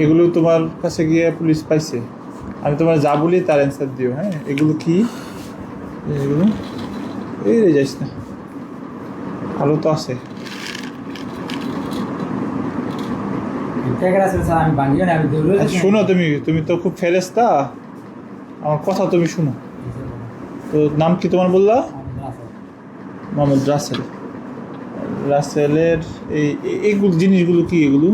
এগুলো তোমার কাছে গিয়ে পুলিশ পাইছে, আমি তোমার যা বলি তার অ্যান্সার দিও। হ্যাঁ, এগুলো কি? এগুলো এই রে যাইস না, ভালো তো আছে। শোনো, তুমি তো খুব ফেরেস্তা, আমার কথা তুমি শুনো। তো নাম কি তোমার বললা? মোহাম্মদ রাসেল। রাসেলের এইগুলো জিনিসগুলো কি? এগুলো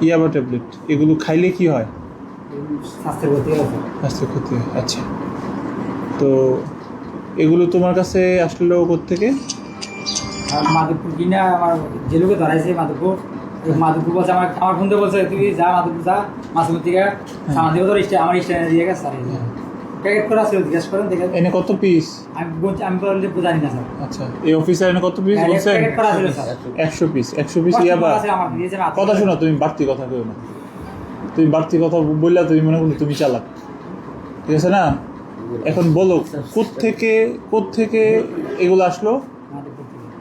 ইয়াবা ট্যাবলেট। এগুলো খাইলে কি হয়? স্বাস্থ্যের ক্ষতি হয়। আচ্ছা, তো এগুলো তোমার কাছে আসলো কোত্থেকে? মাধবপুর কিনা আমার জেলুকে ধরাইছে। মাধবপুর বলছে আমার ফোন দিয়ে বলছে তুই যা মাধবপুর যা, মাসুমের থেকে সামান দিয়ে তোর আমার স্ট্যান্ডে দিয়ে গেছে। প্যাকেট করা ছিল, জিজ্ঞেস করেন দেখেন এনে কত পিস? আমি বললে জানি না স্যার। আচ্ছা, এই অফিসার এনে কত পিস বলছেন? প্যাকেট করা ছিল স্যার 100 পিস। 100 পিস ইয়াবা। কথা শোনো, তুমি বাড়তি কথা কেউ না। তুমি বাড়তি কথা বললা তুমি মনে করো তুমি চালাক, ঠিক আছে না? এখন বলো কোত্থেকে এগুলো আসলো?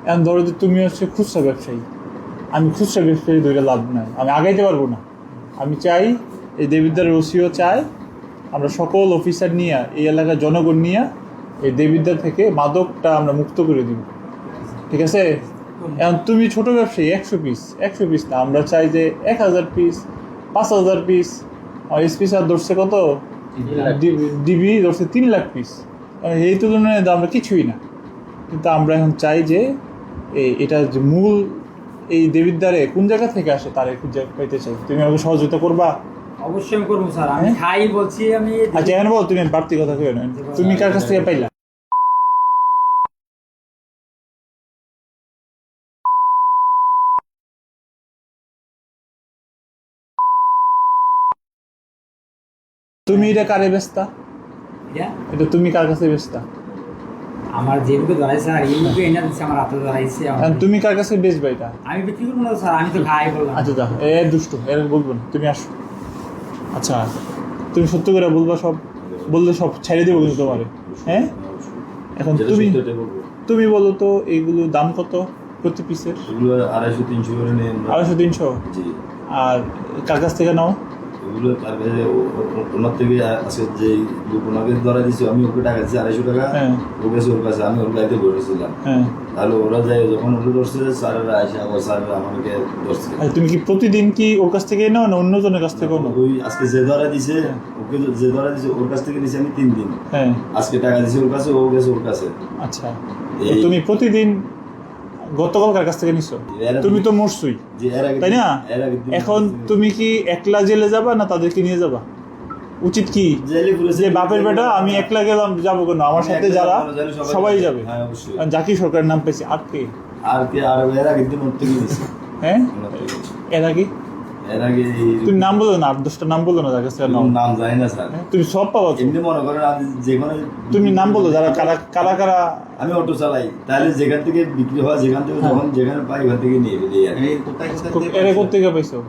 এখন ধরো যে তুমি হচ্ছে খুচরা ব্যবসায়ী, আমি খুচরা ব্যবসায়ী, ধরে লাভ নাই, আমি আগাইতে পারবো না। আমি চাই এই দেবিদ্যার ওসিও চাই আমরা সকল অফিসার নিয়ে, এই এলাকার জনগণ নিয়ে এই দেবিদ্যা থেকে মাদকটা আমরা মুক্ত করে দিব, ঠিক আছে? এখন তুমি ছোট ব্যবসায়ী, 100 পিস না, আমরা চাই যে 1000 পিস, 5000 পিস। আর এসপি স্যার ধরছে কত? ডিবি ধরছে 3 লাখ পিস। এই তুলনায় আমরা কিছুই না, কিন্তু আমরা এখন চাই যে এটা যে মূল এই দেবিদ্বারে কোন জায়গা থেকে আসে তার খুঁজে পাইতে চাই। তুমি আমাকে সহযোগিতা করবা? অবশ্যই আমি করবো স্যার, আমি খাই বলছি আমি। আচ্ছা, এখন বল তুমি বাড়তি কথা কেউ না, তুমি কার কাছ থেকে পাইলা? তুমি এটা কারে বেচতা? এটা তুমি কার কাছে বেচতা? আমার যেগুলো ধরাইছে আর এইগুলো এনে দিচ্ছে, আমার হাতে ধরাইছে। তুমি কার কাছে বেচবা এটা? আমি বিক্রি করবো না স্যার, আমি তো খাই বললাম। আচ্ছা যা, দুষ্ট এর বলবো না, তুমি আসো। আচ্ছা, তুমি সত্য করে বলবা, সব বললে সব ছেড়ে দেবো কিন্তু তোমারে। হ্যাঁ, এখন তুমি বলো তো এইগুলো দাম কত প্রতি পিসের? 250-300 করে নেন। 250-300? আর কার কাছ থেকে নাও? এগুলো তার কাছে ওনার থেকে আজকে যে ওনাকে ধরা দিচ্ছি, আমি ওকে টাকা দিচ্ছি 250 টাকা। ওর কাছে আমি ওর গাড়িতে ঘুরেছিলাম। তাহলে ওরা যায় যখন ওকে ধরছে, স্যারেরা আসে আবার স্যারেরা আমাকে ধরছে। তুমি কি প্রতিদিন কি ওর কাছ থেকে নাও না অন্যজনের কাছ থেকে নাও? ওই আজকে যে ধরা দিছে, ওকে যে ধরা দিছে ওর কাছ থেকে নিছি আমি 3 দিন। আজকে টাকা দিছি ওর কাছে, ও গেছে ওর কাছে। আচ্ছা, তুমি প্রতিদিন গতকাল কার কাছ থেকে নিছো? তুমি তো মরছুই, তাই না? এখন তুমি কি একলা জেলে যাবা না তাদেরকে নিয়ে যাবা? উচিত কি যে বাপের বেটা আমি একলা গেলাম যাবো কেন, আমার সাথে যারা সবাই যাবে। জাকি সরকার নাম পেয়েছে, আর কে? এর আগে দিন ওর থেকে নিছি। হ্যাঁ, এর আগে তুমি নাম বলো না, 8-10টা নাম বলো না, যার কাছে নাম জানি না স্যার। তুমি সব পাবো, এমনি মনে করেন যেখানে তুমি নাম বলো যারা কারা। আমি অটো চালাই, তাহলে যেখান থেকে বিক্রি হয়, যেখান থেকে যখন যেখানে পাই ওখান থেকে নিয়ে ফেলি। এর কোথেকে পাইছো?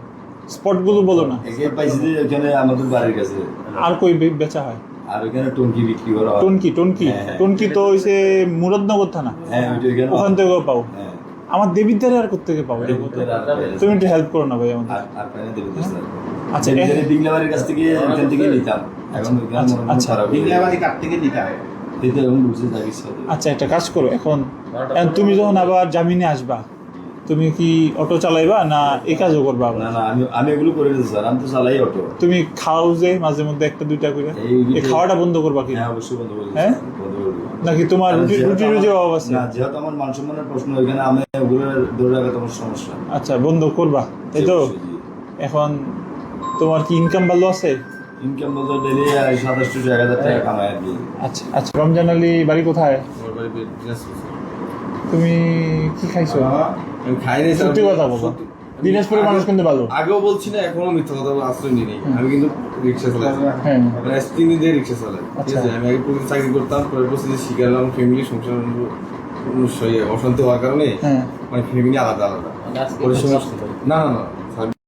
স্পট গুলো বলো না। পাইছি যে ওখানে আমাদের বাড়ির কাছে। আর কই বেচা হয়? আর ওখানে টনকি বিক্রি করা হয়। টনকি তো হইছে মুরাদনগর থানা। হ্যাঁ, ওখান থেকেও পাও। আমার দেবিদ্বারে আর কোথেকে পাবো? তুমি একটু হেল্প করো না ভাই আমাদের। আচ্ছা, বিংলাবাড়ির কাছ থেকে ওখান থেকে নিতাম। এখন আচ্ছা, বিংলাবাড়ি কাছ থেকে নিতাম। আচ্ছা, একটা কাজ করো, এখন তুমি যখন আবার জামিনে আসবা, তুমি কি অটো চালাইবা না এই কাজও করবা? না, আমি এগুলো করে দিচ্ছি স্যার, আমি তো চালাই অটো। তুমি খাও যে মাঝে মধ্যে 1-2টা করে, এই খাওয়াটা বন্ধ করবা কি? হ্যাঁ, অবশ্যই বন্ধ করব। হ্যাঁ, নাকি তোমার রুজি অভাব আছে? না, যেহেতু আমার মান সম্মানের প্রশ্ন, ওইখানে আমি ওগুলো ধরে রাখা তোমার সমস্যা। আচ্ছা, বন্ধ করবা, তাই তো? এখন তোমার কি ইনকাম ভালো আছে? ইনকাম বলতে ডেলি 2700-1000 টাকা কামাই আর কি। আচ্ছা, রমজান আলী বাড়ি কোথায়? তুমি কি খাইছো? আমি খাইনি, সত্যি কথা বলো। দিনাজপুরের মানুষ কিন্তু ভালো। আগেও বলছি না, এখনো মিথ্যা কথা আশ্রয় নিই। আমি কিন্তু রিক্সা চালাই, প্রায় 3 দিন ধরে রিক্সা চালাই। ঠিক আছে, আমি আগে প্রতিদিন চাকরি করতাম, পরে প্রতিদিন শিখালাম ফ্যামিলি সংসার অশান্তি হওয়ার কারণে, মানে ফ্যামিলি আলাদা। না